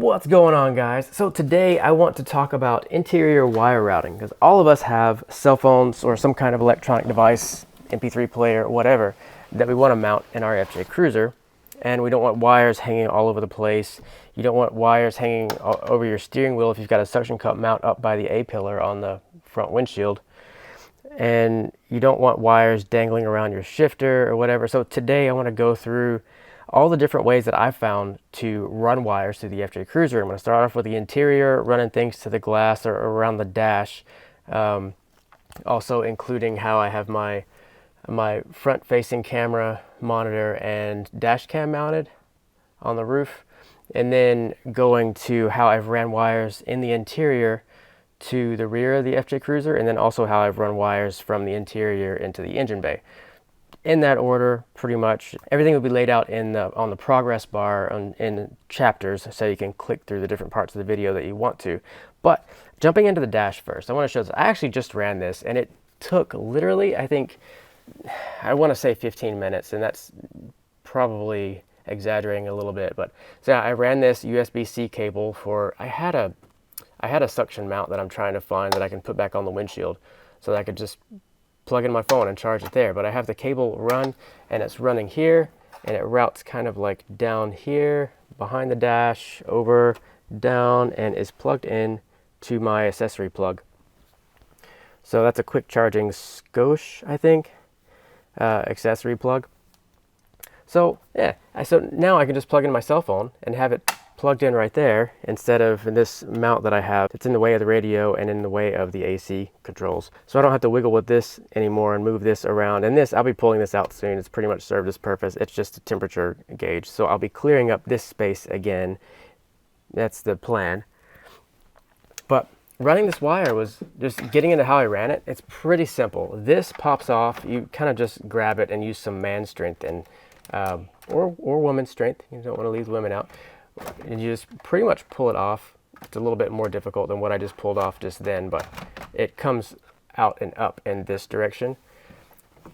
What's going on, guys? So today I want to talk about interior wire routing, because all of us have cell phones or some kind of electronic device, MP3 player, whatever, that we want to mount in our FJ Cruiser, and we don't want wires hanging all over the place. You don't want wires hanging over your steering wheel if you've got a suction cup mount up by the A-pillar on the front windshield, and you don't want wires dangling around your shifter or whatever. So today I want to go through all the different ways that I've found to run wires through the FJ Cruiser. I'm going to start off with the interior, running things to the glass or around the dash, also including how I have my front-facing camera monitor and dash cam mounted on the roof, and then going to how I've ran wires in the interior to the rear of the FJ Cruiser, and then also how I've run wires from the interior into the engine bay. In that order, pretty much. Everything will be laid out on the progress bar in chapters, so you can click through the different parts of the video that you want to. But jumping into the dash first, I want to show this. I actually just ran this, and it took literally, I want to say 15 minutes, and that's probably exaggerating a little bit. But so yeah, I ran this USB-C cable for, I had a suction mount that I'm trying to find that I can put back on the windshield, so that I could just plug in my phone and charge it there. But I have the cable run, and it's running here, and it routes kind of like down here behind the dash, over, down, and is plugged in to my accessory plug. So that's a quick charging Scosche, I think, accessory plug. So yeah, so now I can just plug in my cell phone and have it plugged in right there, instead of this mount that I have. It's in the way of the radio and in the way of the AC controls. So I don't have to wiggle with this anymore and move this around. And this, I'll be pulling this out soon. It's pretty much served its purpose. It's just a temperature gauge. So I'll be clearing up this space again. That's the plan. But running this wire was just getting into how I ran it. It's pretty simple. This pops off. You kind of just grab it and use some man strength and or woman strength. You don't want to leave women out. And you just pretty much pull it off. It's a little bit more difficult than what I just pulled off just then, but it comes out and up in this direction.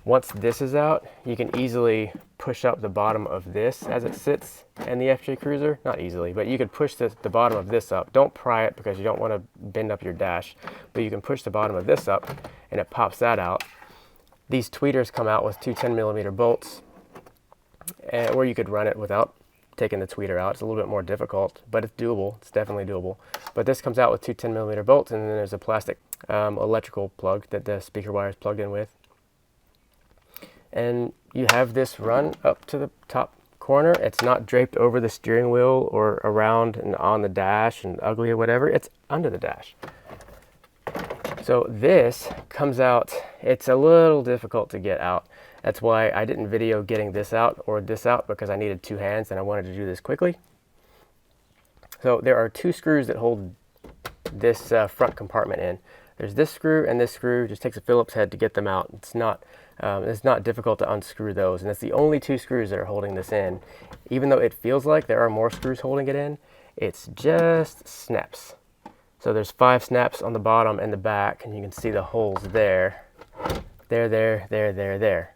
Once this is out, you can easily push up the bottom of this as it sits in the FJ Cruiser. Not easily, but you could push the bottom of this up. Don't pry it because you don't want to bend up your dash, but you can push the bottom of this up and it pops that out. These tweeters come out with two 10mm bolts, or you could run it without taking the tweeter out. It's a little bit more difficult, but it's doable. It's definitely doable. But this comes out with two 10mm bolts, and then there's a plastic electrical plug that the speaker wire is plugged in with. And you have this run up to the top corner. It's not draped over the steering wheel or around and on the dash and ugly or whatever. It's under the dash. So this comes out, it's a little difficult to get out. That's why I didn't video getting this out or this out, because I needed two hands and I wanted to do this quickly. So there are two screws that hold this front compartment in. There's this screw and this screw. Just takes a Phillips head to get them out. It's not difficult to unscrew those, and it's the only two screws that are holding this in. Even though it feels like there are more screws holding it in, it's just snaps. So there's 5 snaps on the bottom and the back, and you can see the holes there. There.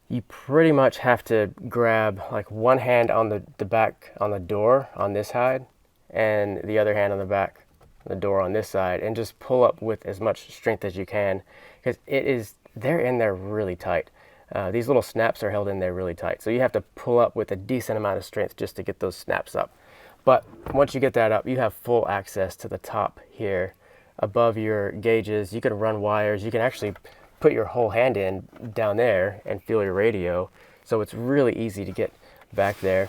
You pretty much have to grab like one hand on the back on the door on this side, and the other hand on the back on the door on this side, and just pull up with as much strength as you can, because they're in there really tight. These little snaps are held in there really tight, so you have to pull up with a decent amount of strength just to get those snaps up. But once you get that up, you have full access to the top here above your gauges. You can run wires. You can actually put your whole hand in down there and feel your radio. So it's really easy to get back there.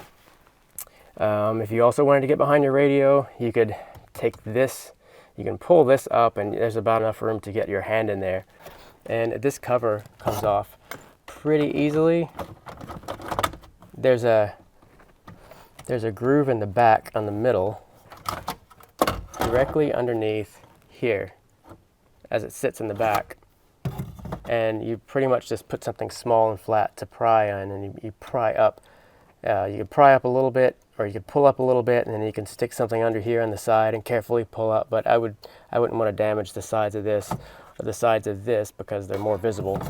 If you also wanted to get behind your radio, you could take this, you can pull this up, and there's about enough room to get your hand in there. And this cover comes off pretty easily. There's a groove in the back on the middle, directly underneath here as it sits in the back. And you pretty much just put something small and flat to pry on, and you pry up. You could pry up a little bit, or you could pull up a little bit, and then you can stick something under here on the side and carefully pull up. But I wouldn't want to damage the sides of this or the sides of this, because they're more visible.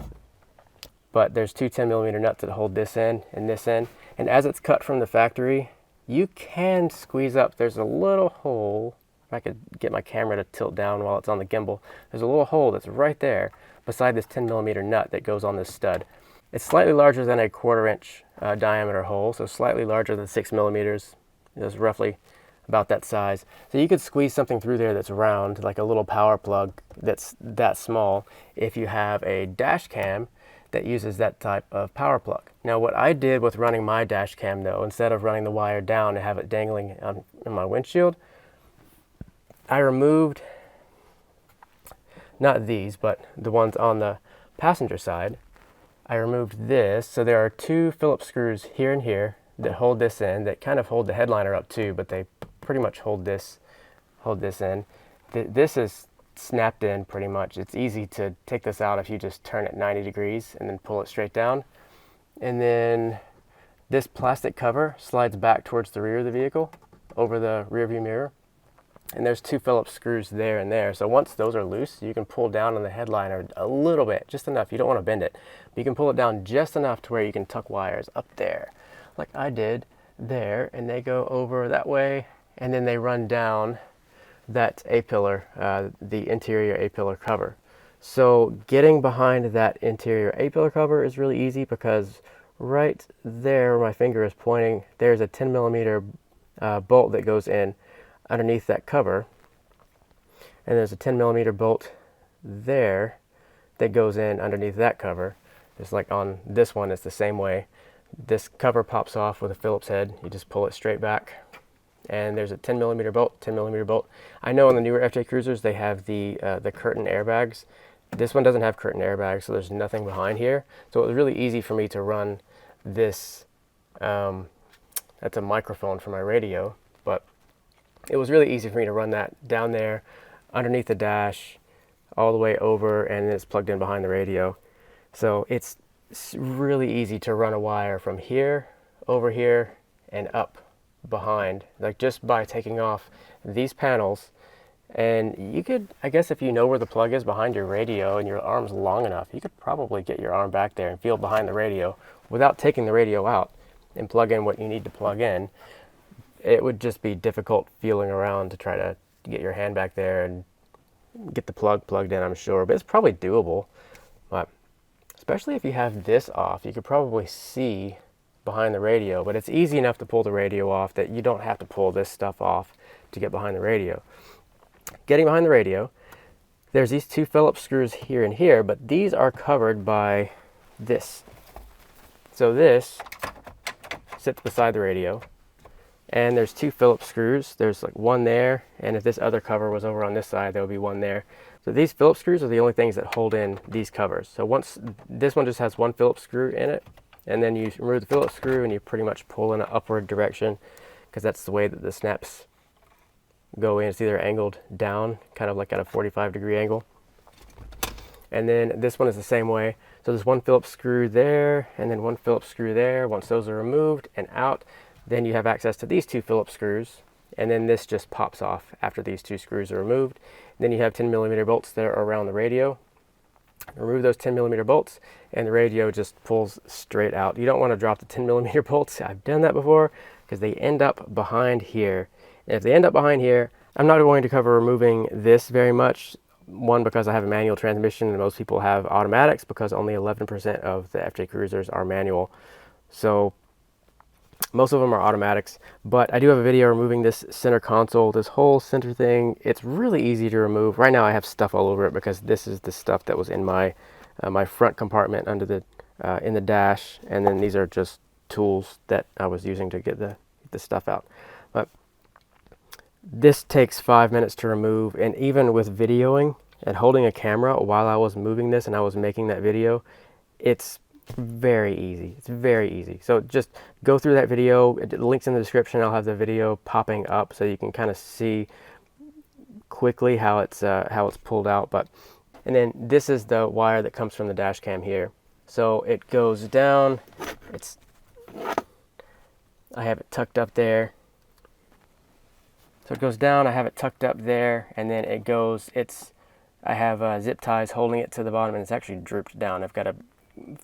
But there's two 10mm nuts that hold this end and this end, and as it's cut from the factory, you can squeeze up. There's a little hole. If I could get my camera to tilt down while it's on the gimbal, there's a little hole that's right there beside this 10mm nut that goes on this stud. It's slightly larger than a 1/4 inch diameter hole, so slightly larger than 6mm. It's roughly about that size. So you could squeeze something through there that's round, like a little power plug that's that small, if you have a dash cam that uses that type of power plug. Now what I did with running my dash cam though, instead of running the wire down and have it dangling on my windshield, I removed, not these, but the ones on the passenger side. I removed this, so there are 2 Phillips screws here and here that hold this in, that kind of hold the headliner up too, but they pretty much hold this in. This is snapped in pretty much. It's easy to take this out if you just turn it 90 degrees and then pull it straight down. And then this plastic cover slides back towards the rear of the vehicle over the rear view mirror. And there's 2 Phillips screws there and there. So once those are loose, you can pull down on the headliner a little bit, just enough. You don't want to bend it, but you can pull it down just enough to where you can tuck wires up there, like I did there, and they go over that way, and then they run down that A-pillar, the interior A-pillar cover. So getting behind that interior A-pillar cover is really easy because right there where my finger is pointing, there's a 10mm bolt that goes in underneath that cover, and there's a 10mm bolt there that goes in underneath that cover. Just like on this one, it's the same way. This cover pops off with a Phillips head. You just pull it straight back, and there's a 10mm bolt, 10mm bolt. I know on the newer FJ Cruisers they have the curtain airbags. This one doesn't have curtain airbags, so there's nothing behind here. So it was really easy for me to run this. That's a microphone for my radio, but it was really easy for me to run that down there underneath the dash all the way over, and it's plugged in behind the radio. So it's really easy to run a wire from here over here and up behind, like just by taking off these panels. And you could, I guess if you know where the plug is behind your radio and your arm's long enough, you could probably get your arm back there and feel behind the radio without taking the radio out and plug in what you need to plug in. It would just be difficult feeling around to try to get your hand back there and get the plug plugged in, I'm sure, but it's probably doable. But especially if you have this off, you could probably see behind the radio, but it's easy enough to pull the radio off that you don't have to pull this stuff off to get behind the radio. Getting behind the radio, there's these 2 Phillips screws here and here, but these are covered by this. So this sits beside the radio, and there's 2 Phillips screws. There's like one there, and if this other cover was over on this side, there would be one there. So these Phillips screws are the only things that hold in these covers. So once this one just has 1 Phillips screw in it, and then you remove the Phillips screw and you pretty much pull in an upward direction, because that's the way that the snaps go in. It's either angled down, kind of like at a 45-degree angle. And then this one is the same way. So there's 1 Phillips screw there, and then 1 Phillips screw there. Once those are removed and out, then you have access to these 2 Phillips screws, and then this just pops off after these 2 screws are removed. And then you have 10mm bolts that are around the radio. Remove those 10mm bolts, and the radio just pulls straight out. You don't want to drop the 10mm bolts. I've done that before because they end up behind here. And if they end up behind here, I'm not going to cover removing this very much. One, because I have a manual transmission and most people have automatics, because only 11% of the FJ Cruisers are manual. So most of them are automatics, but I do have a video removing this center console, this whole center thing. It's really easy to remove. Right now I have stuff all over it because this is the stuff that was in my my front compartment under the in the dash, and then these are just tools that I was using to get the stuff out. But this takes 5 minutes to remove, and even with videoing and holding a camera while I was moving this and I was making that video, it's very easy. It's very easy. So just go through that video. The link's in the description. I'll have the video popping up so you can kind of see quickly how it's pulled out. But and then this is the wire that comes from the dash cam here. So it goes down. I have it tucked up there. So it goes down. I have it tucked up there, and then it goes. I have zip ties holding it to the bottom, and it's actually drooped down. I've got to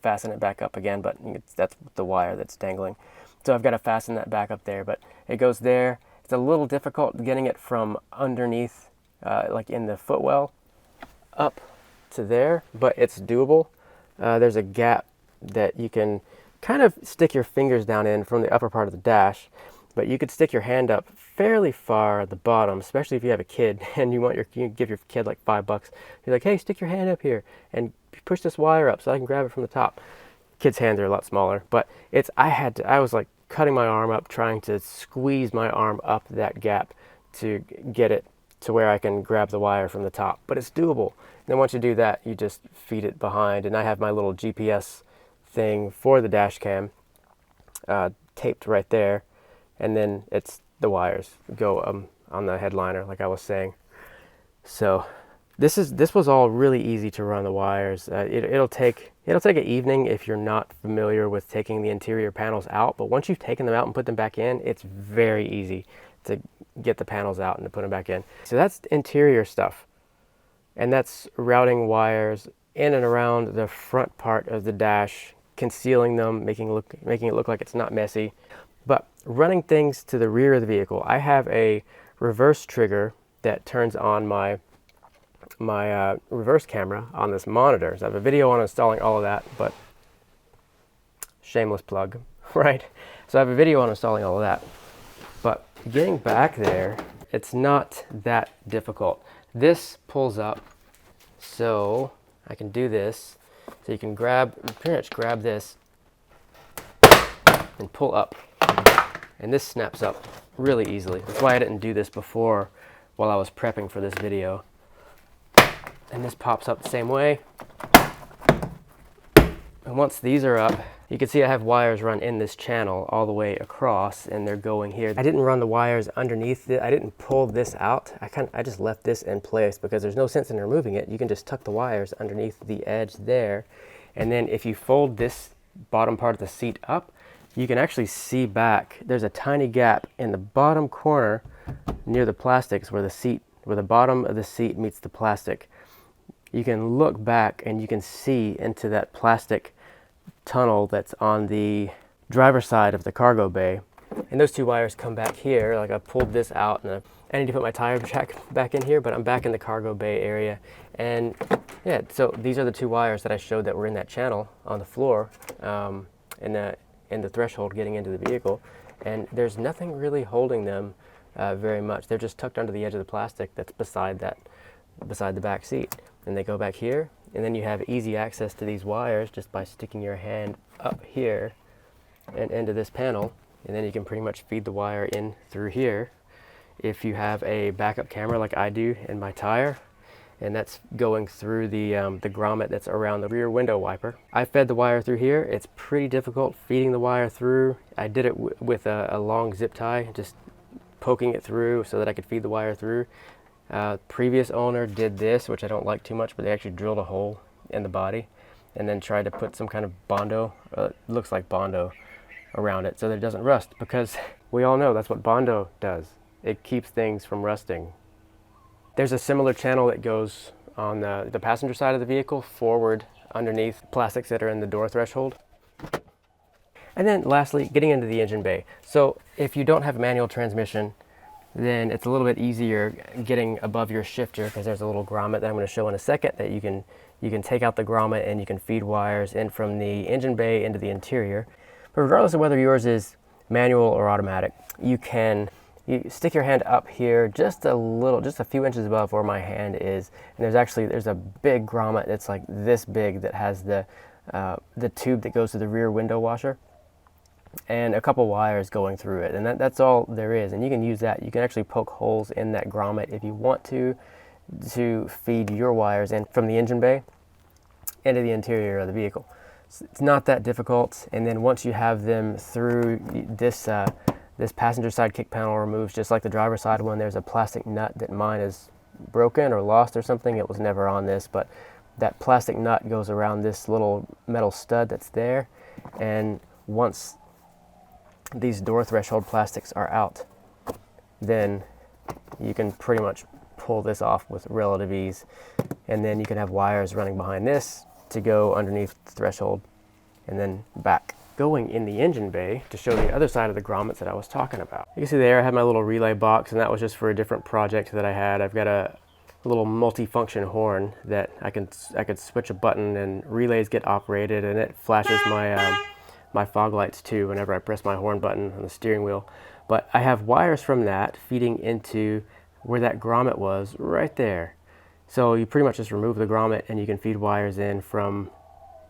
fasten it back up again, but that's the wire that's dangling. So I've got to fasten that back up there, but it goes there. It's a little difficult getting it from underneath, like in the footwell, up to there, but it's doable. There's a gap that you can kind of stick your fingers down in from the upper part of the dash, but you could stick your hand up fairly far at the bottom, especially if you have a kid and you give your kid like $5. You're like, hey, stick your hand up here and push this wire up so I can grab it from the top. Kids' hands are a lot smaller, but I was like cutting my arm up, trying to squeeze my arm up that gap to get it to where I can grab the wire from the top, but it's doable. And then once you do that, you just feed it behind, and I have my little GPS thing for the dash cam taped right there, and then the wires go on the headliner, like I was saying. So this was all really easy to run the wires. It'll take an evening if you're not familiar with taking the interior panels out, but once you've taken them out and put them back in, it's very easy to get the panels out and to put them back in. So that's interior stuff, and that's routing wires in and around the front part of the dash, concealing them, making it look like it's not messy. But running things to the rear of the vehicle, I have a reverse trigger that turns on my reverse camera on this monitor. So I have a video on installing all of that, but shameless plug, right? So I have a video on installing all of that, but getting back there, it's not that difficult. This pulls up, so I can do this. So you can pretty much grab this and pull up, and this snaps up really easily. That's why I didn't do this before while I was prepping for this video. And this pops up the same way. And once these are up, you can see I have wires run in this channel all the way across, and they're going here. I didn't run the wires underneath it. I didn't pull this out. I just left this in place because there's no sense in removing it. You can just tuck the wires underneath the edge there. And then if you fold this bottom part of the seat up, you can actually see back. There's a tiny gap in the bottom corner near the plastics where the bottom of the seat meets the plastic. You can look back and you can see into that plastic tunnel that's on the driver's side of the cargo bay. And those two wires come back here. Like I pulled this out, and I need to put my tire jack back in here, but I'm back in the cargo bay area. And yeah, so these are the two wires that I showed that were in that channel on the floor, in the threshold getting into the vehicle. And there's nothing really holding them very much. They're just tucked under the edge of the plastic that's beside the back seat. And they go back here, and then you have easy access to these wires just by sticking your hand up here and into this panel, and then you can pretty much feed the wire in through here. If you have a backup camera like I do in my tire, and that's going through the grommet that's around the rear window wiper. I fed the wire through here. It's pretty difficult feeding the wire through. I did it with a long zip tie, just poking it through so that I could feed the wire through. Previous owner did this, which I don't like too much, but they actually drilled a hole in the body and then tried to put some kind of Bondo, looks like Bondo, around it so that it doesn't rust, because we all know that's what Bondo does. It keeps things from rusting. There's a similar channel that goes on the passenger side of the vehicle, forward underneath plastics that are in the door threshold. And then lastly, getting into the engine bay. So if you don't have a manual transmission, then it's a little bit easier getting above your shifter, because there's a little grommet that I'm going to show in a second that you can take out the grommet and you can feed wires in from the engine bay into the interior. But regardless of whether yours is manual or automatic, you stick your hand up here just a few inches above where my hand is, and there's a big grommet that's like this big that has the tube that goes to the rear window washer, and a couple wires going through it, and that's all there is. And you can use that. You can actually poke holes in that grommet if you want to feed your wires in from the engine bay into the interior of the vehicle. So it's not that difficult. And then once you have them through, this passenger side kick panel removes just like the driver's side one. There's a plastic nut that mine is broken or lost or something. It was never on this, but that plastic nut goes around this little metal stud that's there, and once these door threshold plastics are out, then you can pretty much pull this off with relative ease. And then you can have wires running behind this to go underneath the threshold and then back. going in the engine bay to show the other side of the grommets that I was talking about. You can see there I have my little relay box, and that was just for a different project that I had. I've got a little multi-function horn that I could switch a button and relays get operated, and it flashes my my fog lights too whenever I press my horn button on the steering wheel. But I have wires from that feeding into where that grommet was right there. So you pretty much just remove the grommet and you can feed wires in from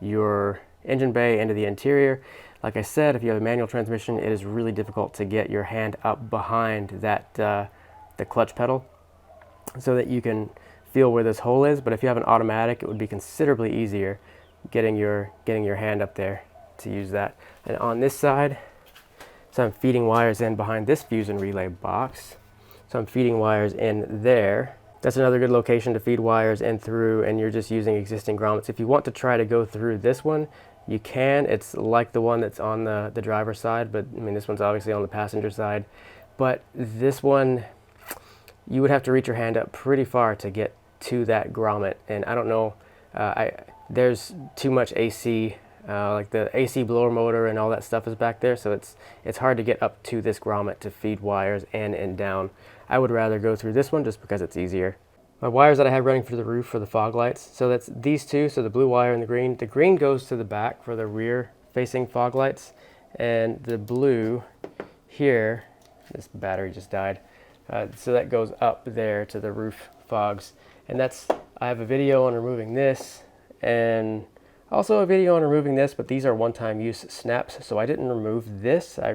your engine bay into the interior. Like I said, if you have a manual transmission, it is really difficult to get your hand up behind that the clutch pedal so that you can feel where this hole is. But if you have an automatic, it would be considerably easier getting your hand up there to use that. And on this side, so I'm feeding wires in behind this fuse and relay box. So I'm feeding wires in there. That's another good location to feed wires in through, and you're just using existing grommets. If you want to try to go through this one, you can. It's like the one that's on the driver's side, but I mean, this one's obviously on the passenger side. But this one, you would have to reach your hand up pretty far to get to that grommet. And I don't know, there's too much AC, like the AC blower motor and all that stuff is back there, so it's hard to get up to this grommet to feed wires in and down. I would rather go through this one just because it's easier. My wires that I have running through the roof for the fog lights, so that's these two, so the blue wire and the green. The green goes to the back for the rear facing fog lights, and the blue here, this battery just died, so that goes up there to the roof fogs. And I have a video on removing this, and also a video on removing this, but these are one-time use snaps, so I didn't remove this. I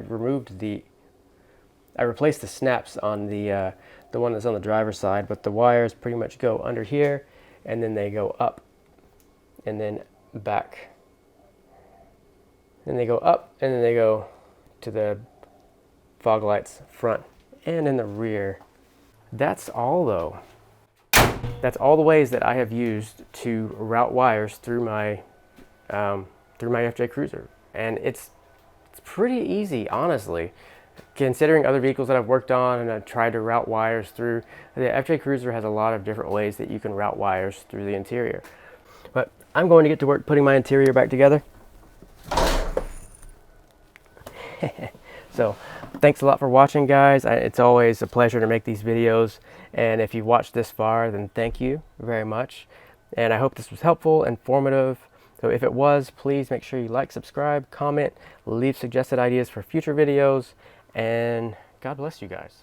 replaced the snaps on the one that's on the driver's side, but the wires pretty much go under here, and then they go up, and then back. Then they go up, and then they go to the fog lights front and in the rear. That's all though. That's all the ways that I have used to route wires through my FJ Cruiser, and it's pretty easy, honestly. Considering other vehicles that I've worked on and I've tried to route wires through, the FJ Cruiser has a lot of different ways that you can route wires through the interior. But I'm going to get to work putting my interior back together. So thanks a lot for watching, guys. It's always a pleasure to make these videos, and if you've watched this far, then thank you very much. And I hope this was helpful, informative. So if it was, please make sure you like, subscribe, comment, leave suggested ideas for future videos, and God bless you guys.